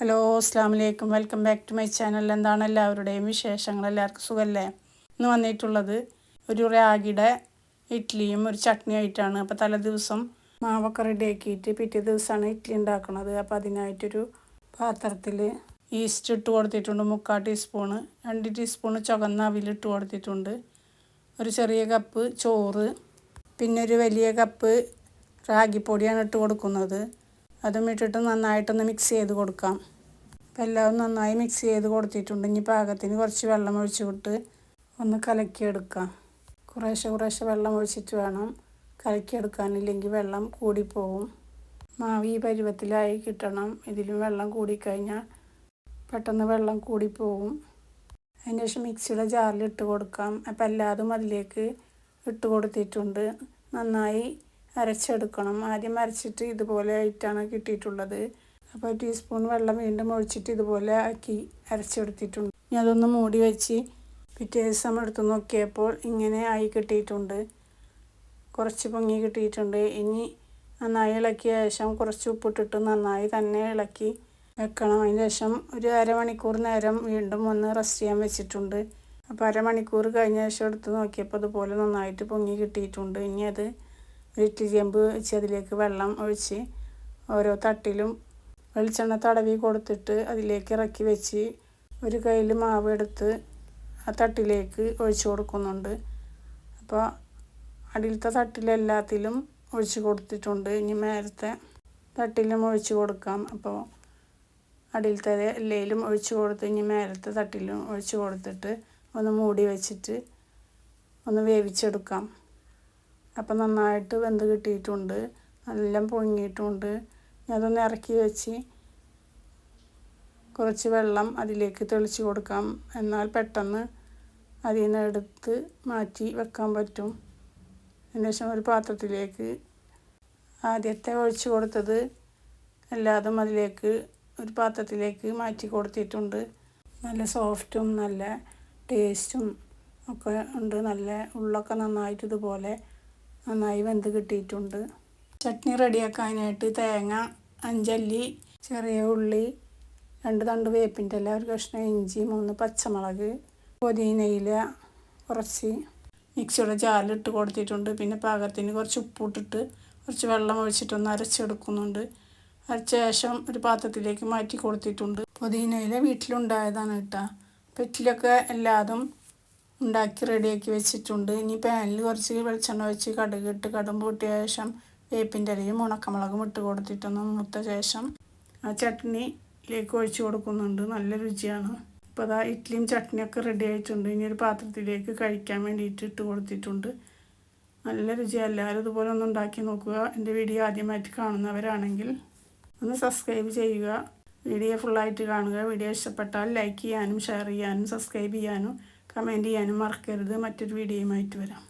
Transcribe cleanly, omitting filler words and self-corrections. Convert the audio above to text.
Hello അസ്സാം വലൈക്കും, welcome back to my channel. എന്താണ് എല്ലാവരുടെയും വിശേഷങ്ങൾ? എല്ലാവർക്കും സുഖമല്ലേ? ഇന്ന് വന്നിട്ടുള്ളത് ഒരു റാഗിയുടെ ഇഡ്ഡലിയും ഒരു ചട്നി ആയിട്ടാണ്. അപ്പോൾ തലേ ദിവസം മാവൊക്കെ റെഡിയാക്കിയിട്ട് പിറ്റേ ദിവസമാണ് ഇഡ്ഡലി ഉണ്ടാക്കുന്നത്. അപ്പോൾ അതിനായിട്ടൊരു പാത്രത്തിൽ ഈസ്റ്റ് ഇട്ട് കൊടുത്തിട്ടുണ്ട്, 3/4 ടീസ്പൂണ്. 2 ടീസ്പൂണ് ചുവന്ന അവിലിട്ട് കൊടുത്തിട്ടുണ്ട്. ഒരു ചെറിയ കപ്പ് ചോറ്, പിന്നെ ഒരു വലിയ കപ്പ് റാഗിപ്പൊടിയാണ് ഇട്ട് കൊടുക്കുന്നത്. അതും ഇട്ടിട്ട് നന്നായിട്ടൊന്ന് മിക്സ് ചെയ്ത് കൊടുക്കാം. അപ്പോൾ എല്ലാം നന്നായി മിക്സ് ചെയ്ത് കൊടുത്തിട്ടുണ്ട്. ഇനി പാകത്തിന് കുറച്ച് വെള്ളം ഒഴിച്ച് വിട്ട് ഒന്ന് കലക്കിയെടുക്കാം. കുറേശ്ശെ വെള്ളം ഒഴിച്ചിട്ട് വേണം കലക്കിയെടുക്കാനില്ലെങ്കിൽ വെള്ളം കൂടിപ്പോവും. മാവ് ഈ പരുവത്തിലായി കിട്ടണം. ഇതിലും വെള്ളം കൂടിക്കഴിഞ്ഞാൽ പെട്ടെന്ന് വെള്ളം കൂടിപ്പോവും. അതിന് ശേഷം മിക്സിയുടെ ജാറിൽ ഇട്ട് കൊടുക്കാം. അപ്പോൾ എല്ലാതും അതിലേക്ക് ഇട്ട് കൊടുത്തിട്ടുണ്ട്. നന്നായി അരച്ചെടുക്കണം. ആദ്യം അരച്ചിട്ട് ഇതുപോലെ ആയിട്ടാണ് കിട്ടിയിട്ടുള്ളത്. അപ്പോൾ ടീസ്പൂൺ വെള്ളം വീണ്ടും ഒഴിച്ചിട്ട് ഇതുപോലെ ആക്കി അരച്ചെടുത്തിട്ടുണ്ട്. ഇനി അതൊന്ന് മൂടി വെച്ച് പിറ്റേ ദിവസം എടുത്ത് നോക്കിയപ്പോൾ ഇങ്ങനെ ആയി കിട്ടിയിട്ടുണ്ട്. കുറച്ച് പൊങ്ങി കിട്ടിയിട്ടുണ്ട്. ഇനി നന്നായി ഇളക്കിയ ശേഷം കുറച്ച് ഉപ്പിട്ടിട്ട് നന്നായി തന്നെ ഇളക്കി വെക്കണം. അതിന് ശേഷം ഒരു അരമണിക്കൂർ നേരം വീണ്ടും ഒന്ന് റെസ്റ്റ് ചെയ്യാൻ വെച്ചിട്ടുണ്ട്. അപ്പോൾ അരമണിക്കൂർ കഴിഞ്ഞ ശേഷം എടുത്ത് നോക്കിയപ്പോൾ അതുപോലെ നന്നായിട്ട് പൊങ്ങി കിട്ടിയിട്ടുണ്ട്. ഇനി അത് ഇഡ്ഡലി ചെമ്പ് വെച്ച് അതിലേക്ക് വെള്ളം ഒഴിച്ച് ഓരോ തട്ടിലും വെളിച്ചെണ്ണ തടവി കൊടുത്തിട്ട് അതിലേക്ക് ഇറക്കി വെച്ച് ഒരു കയ്യിൽ മാവ് എടുത്ത് ആ തട്ടിലേക്ക് ഒഴിച്ച് കൊടുക്കുന്നുണ്ട്. അപ്പോൾ അടിയിലത്തെ തട്ടിലെല്ലാത്തിലും ഒഴിച്ച് കൊടുത്തിട്ടുണ്ട്. ഇനി മേലത്തെ തട്ടിലും ഒഴിച്ച് കൊടുക്കാം. അപ്പോൾ അടിയിലത്തെ എല്ലാത്തിലും ഒഴിച്ച് കൊടുത്ത് ഇനി മേലത്തെ തട്ടിലും ഒഴിച്ച് കൊടുത്തിട്ട് ഒന്ന് മൂടി വെച്ചിട്ട് ഒന്ന് വേവിച്ചെടുക്കാം. അപ്പം നന്നായിട്ട് വെന്ത് കിട്ടിയിട്ടുണ്ട്, നല്ല പൊങ്ങിയിട്ടുണ്ട്. അതൊന്ന് ഇറക്കി വെച്ച് കുറച്ച് വെള്ളം അതിലേക്ക് തെളിച്ച് കൊടുക്കാം. എന്നാൽ പെട്ടെന്ന് അതിൽ നിന്ന് എടുത്ത് മാറ്റി വെക്കാൻ പറ്റും. അതിനുശേഷം ഒരു പാത്രത്തിലേക്ക് ആദ്യത്തെ ഒഴിച്ച് കൊടുത്തത് എല്ലാതും അതിലേക്ക് ഒരു പാത്രത്തിലേക്ക് മാറ്റി കൊടുത്തിട്ടുണ്ട്. നല്ല സോഫ്റ്റും നല്ല ടേസ്റ്റും ഒക്കെ ഉണ്ട്. നല്ല ഉള്ളൊക്കെ നന്നായിട്ട് ഇതുപോലെ നന്നായി വെന്ത് കിട്ടിയിട്ടുണ്ട്. ചട്നി റെഡിയാക്കാനായിട്ട് തേങ്ങ, 5 അല്ലി ചെറിയ ഉള്ളി, 2 തണ്ട് വേപ്പിൻ്റെ ഇല, ഒരു കഷ്ണം ഇഞ്ചി, 3 പച്ചമുളക്, പുതിനയില കുറച്ച് മിക്സിയുടെ ജാറിലിട്ട് കൊടുത്തിട്ടുണ്ട്. പിന്നെ പാകത്തിന് കുറച്ച് ഉപ്പിട്ടിട്ട് കുറച്ച് വെള്ളം ഒഴിച്ചിട്ടൊന്ന് അരച്ചെടുക്കുന്നുണ്ട്. അരച്ച ശേഷം ഒരു പാത്രത്തിലേക്ക് മാറ്റി കൊടുത്തിട്ടുണ്ട്. പുതിനയില വീട്ടിലുണ്ടായതാണ് കേട്ടോ. പെറ്റിലൊക്കെ എല്ലാതും ഉണ്ടാക്കി റെഡിയാക്കി വെച്ചിട്ടുണ്ട്. ഇനി പാനിൽ കുറച്ച് വെളിച്ചെണ്ണ ഒഴിച്ച് കടുക് പൊട്ടിയ ശേഷം വേപ്പിൻ്റെ ഇലയും ഉണക്കമുളകും ഇട്ട് കൊടുത്തിട്ടൊന്ന് മൂത്ത ശേഷം ആ ചട്നിയിലേക്ക് ഒഴിച്ച് കൊടുക്കുന്നുണ്ട്. നല്ല രുചിയാണ്. അപ്പോൾ അതാ ഇഡ്ഡലിയും ചട്നിയൊക്കെ റെഡി ആയിട്ടുണ്ട്. ഇനി ഒരു പാത്രത്തിലേക്ക് കഴിക്കാൻ വേണ്ടിയിട്ട് ഇട്ട് കൊടുത്തിട്ടുണ്ട്. നല്ല രുചിയാണ്. എല്ലാവരും ഇതുപോലെ ഒന്ന് ഉണ്ടാക്കി നോക്കുക. എൻ്റെ വീഡിയോ ആദ്യമായിട്ട് കാണുന്നവരാണെങ്കിൽ ഒന്ന് സബ്സ്ക്രൈബ് ചെയ്യുക. വീഡിയോ ഫുള്ളായിട്ട് കാണുക. വീഡിയോ ഇഷ്ടപ്പെട്ടാൽ ലൈക്ക് ചെയ്യാനും ഷെയർ ചെയ്യാനും സബ്സ്ക്രൈബ് ചെയ്യാനും കമൻറ്റ് ചെയ്യാനും മറക്കരുത്. മറ്റൊരു വീഡിയോയുമായിട്ട് വരാം.